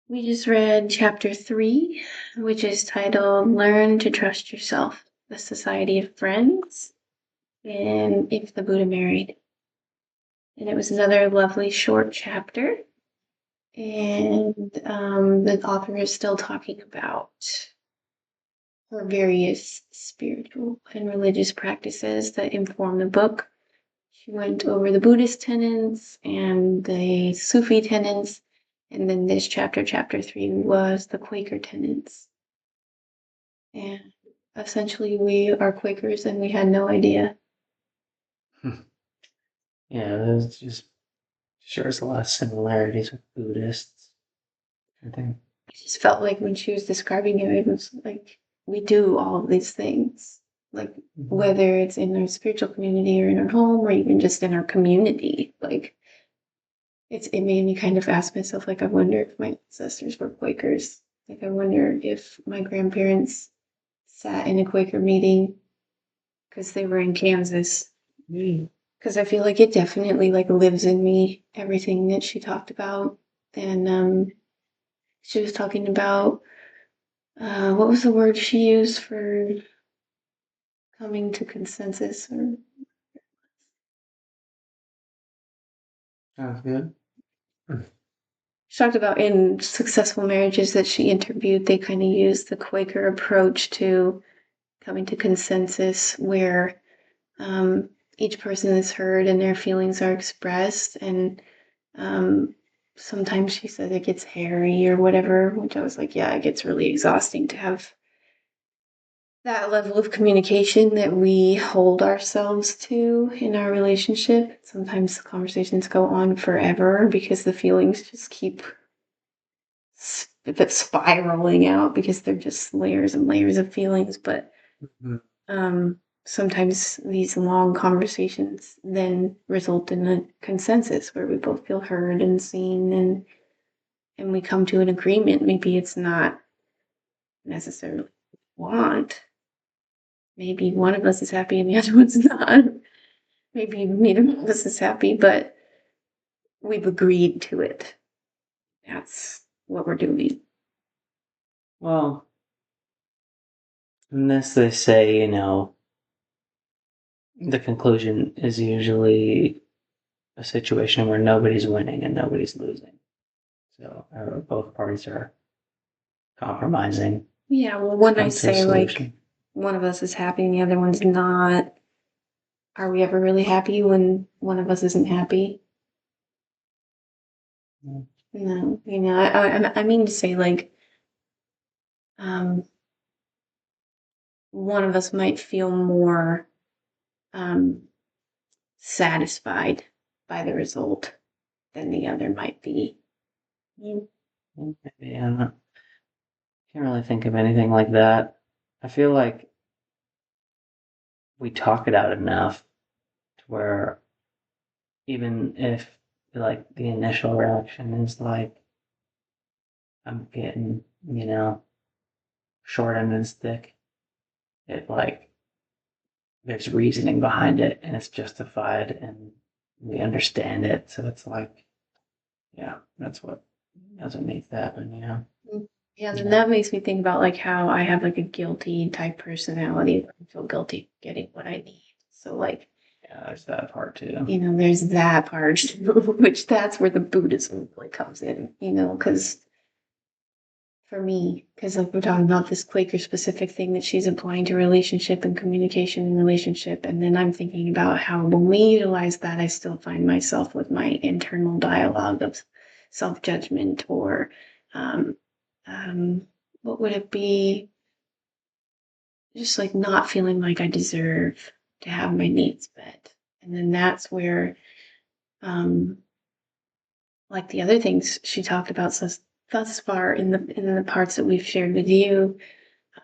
We just read chapter 3, which is titled Learn to Trust Yourself, the Society of Friends, and If the Buddha Married. And it was another lovely short chapter. And the author is still talking about her various spiritual and religious practices that inform the book. She went over the Buddhist tenets and the Sufi tenets, and then this chapter, chapter 3, was the Quaker tenets. And essentially, we are Quakers and we had no idea. Yeah, there's just shares a lot of similarities with Buddhists. I think. I just felt like when she was describing it was like we do all of these things. Like whether it's in our spiritual community or in our home or even just in our community. Like it made me kind of ask myself, like, I wonder if my ancestors were Quakers. Like I wonder if my grandparents sat in a Quaker meeting because they were in Kansas. Because I feel like it definitely like lives in me, everything that she talked about. And she was talking about what was the word she used for coming to consensus? Or Sounds good. she talked about in successful marriages that she interviewed, they kind of use the Quaker approach to coming to consensus, where each person is heard and their feelings are expressed, and sometimes she said it gets hairy or whatever, which I was like, yeah, it gets really exhausting to have that level of communication that we hold ourselves to in our relationship. Sometimes the conversations go on forever because the feelings just keep spiraling out because they're just layers and layers of feelings. But sometimes these long conversations then result in a consensus where we both feel heard and seen, and we come to an agreement. Maybe it's not necessarily want. Maybe one of us is happy and the other one's not. Maybe neither of us is happy, but we've agreed to it. That's what we're doing. Well, in this they say, the conclusion is usually a situation where nobody's winning and nobody's losing. So both parties are compromising. Yeah, well, when I Come to a say like solution. one of us is happy and the other one's not, are we ever really happy when one of us isn't happy? Mm. No, I mean to say like, um, one of us might feel more satisfied by the result than the other might be. Maybe I'm not, can't really think of anything like that. I feel like we talk it out enough to where even if like the initial reaction is like I'm getting, short end of the stick, it like there's reasoning behind it and it's justified and we understand it. So it's like, yeah, that's what needs to happen. Yeah, then that makes me think about like how I have like a guilty type personality. I feel guilty getting what I need. So like, Yeah, there's that part too. there's that part, which that's where the Buddhism like comes in, because for me, because like we're talking about this Quaker specific thing that she's applying to relationship and communication and relationship, and then I'm thinking about how when we utilize that, I still find myself with my internal dialogue of self-judgment or um, what would it be? Just like not feeling like I deserve to have my needs met. And then that's where, um, like the other things she talked about thus far in the parts that we've shared with you,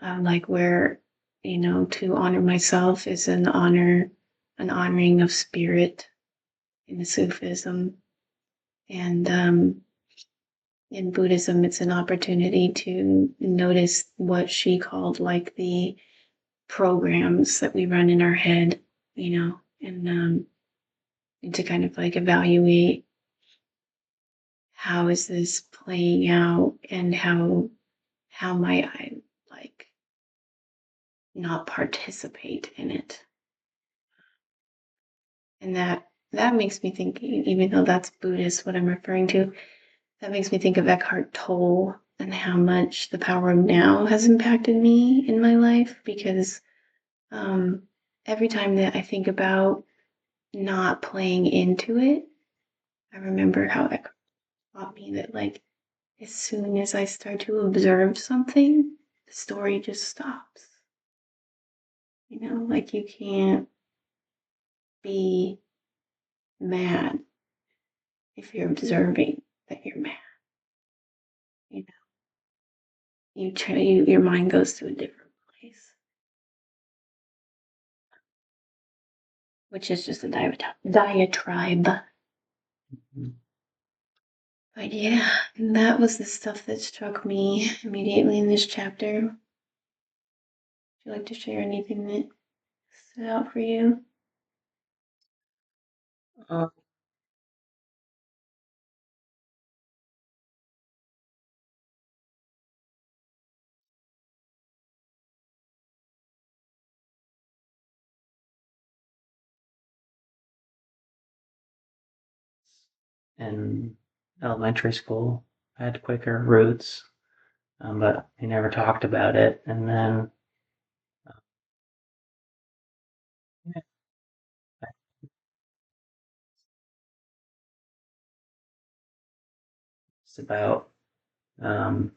like where, to honor myself is an honoring of spirit in the Sufism. And in Buddhism, it's an opportunity to notice what she called like the programs that we run in our head, and to kind of like evaluate how is this playing out, and how might I like not participate in it? And that makes me think, even though that's Buddhist, what I'm referring to, that makes me think of Eckhart Tolle and how much the power of now has impacted me in my life, because every time that I think about not playing into it, I remember how Eckhart taught me that, like, as soon as I start to observe something, the story just stops. You know, like, you can't be mad if you're observing that you're mad. You know, your mind goes to a different place, which is just a diatribe. Mhm. But yeah, that was the stuff that struck me immediately in this chapter. Would you like to share anything that stood out for you? Uh, in elementary school, I had Quaker roots, but he never talked about it. And then yeah, it's about, um,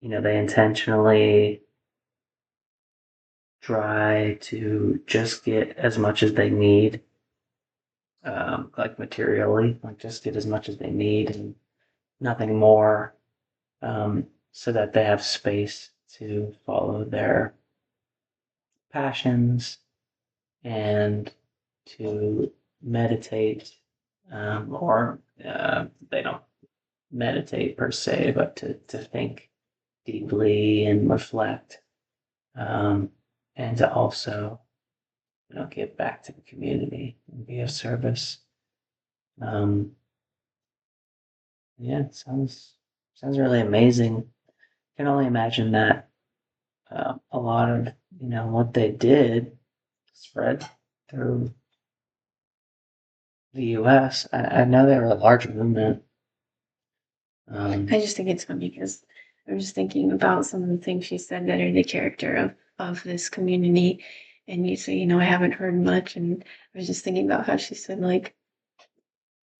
they intentionally try to just get as much as they need, like materially, like just get as much as they need and nothing more, so that they have space to follow their passions and to meditate, or they don't meditate per se, but to think deeply and reflect, um, and to also, give back to the community and be of service. Um, yeah, it sounds really amazing. Can only imagine that a lot of what they did spread through the U.S. I know they were a large movement. I just think it's funny because I'm just thinking about some of the things she said that are the character of this community. And you say, I haven't heard much. And I was just thinking about how she said, like,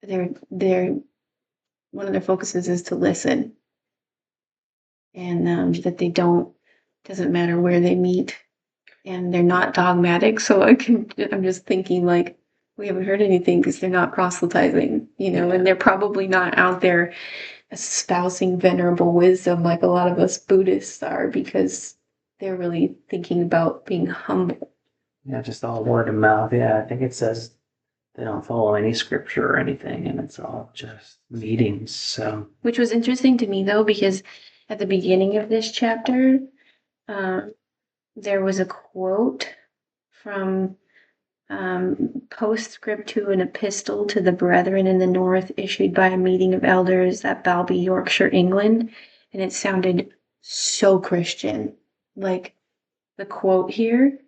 they're one of their focuses is to listen, and that they don't, doesn't matter where they meet, and they're not dogmatic. So I'm just thinking, like, we haven't heard anything because they're not proselytizing, and they're probably not out there espousing venerable wisdom like a lot of us Buddhists are, because they're really thinking about being humble. Yeah, just all word of mouth. Yeah, I think it says they don't follow any scripture or anything, and it's all just meetings. So Which was interesting to me, though, because at the beginning of this chapter, um, there was a quote from postscript to an epistle to the brethren in the north issued by a meeting of elders at Balby, Yorkshire, England. And it sounded so Christian. Like, the quote here,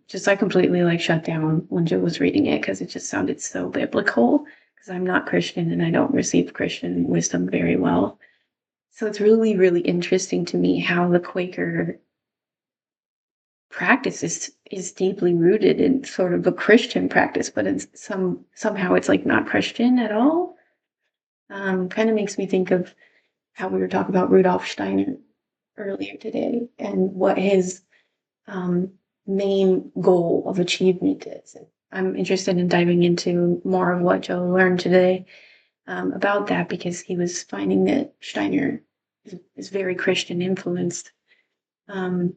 just I completely like shut down when Joe was reading it because it just sounded so biblical, because I'm not Christian and I don't receive Christian wisdom very well. So it's really, really interesting to me how the Quaker practice is deeply rooted in sort of a Christian practice, but it's somehow it's like not Christian at all. Kind of makes me think of how we were talking about Rudolf Steiner earlier today, and what his um, main goal of achievement is. And I'm interested in diving into more of what Joe learned today about that, because he was finding that Steiner is very Christian influenced. Um,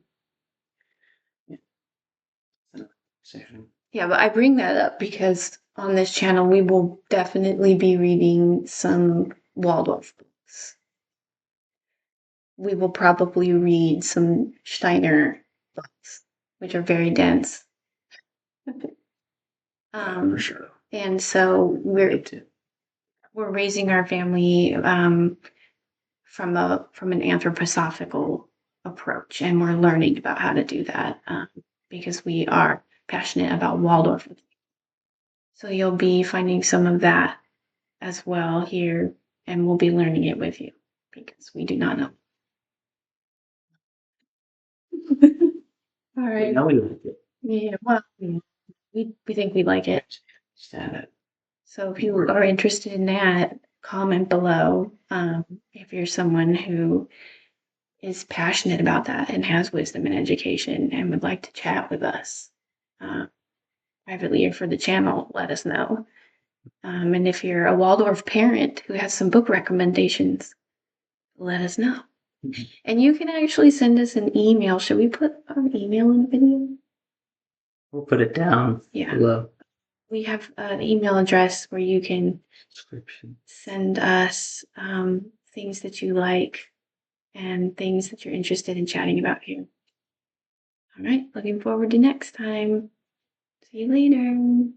Yeah, but I bring that up because on this channel we will definitely be reading some Waldorf books. We will probably read some Steiner books, which are very dense. for sure. And so we're we're raising our family from an anthroposophical approach, and we're learning about how to do that because we are passionate about Waldorf. So you'll be finding some of that as well here, and we'll be learning it with you because we do not know. All We right. know we like it. Yeah. Well, yeah, we think we like it. Understand it. So if you are interested in that, comment below. If you're someone who is passionate about that and has wisdom and education and would like to chat with us privately or for the channel, let us know. And if you're a Waldorf parent who has some book recommendations, let us know. And you can actually send us an email. Should we put our email in the video? We'll put it down Yeah. below. We have an email address where you can Description. send us things that you like and things that you're interested in chatting about here. All right, looking forward to next time. See you later.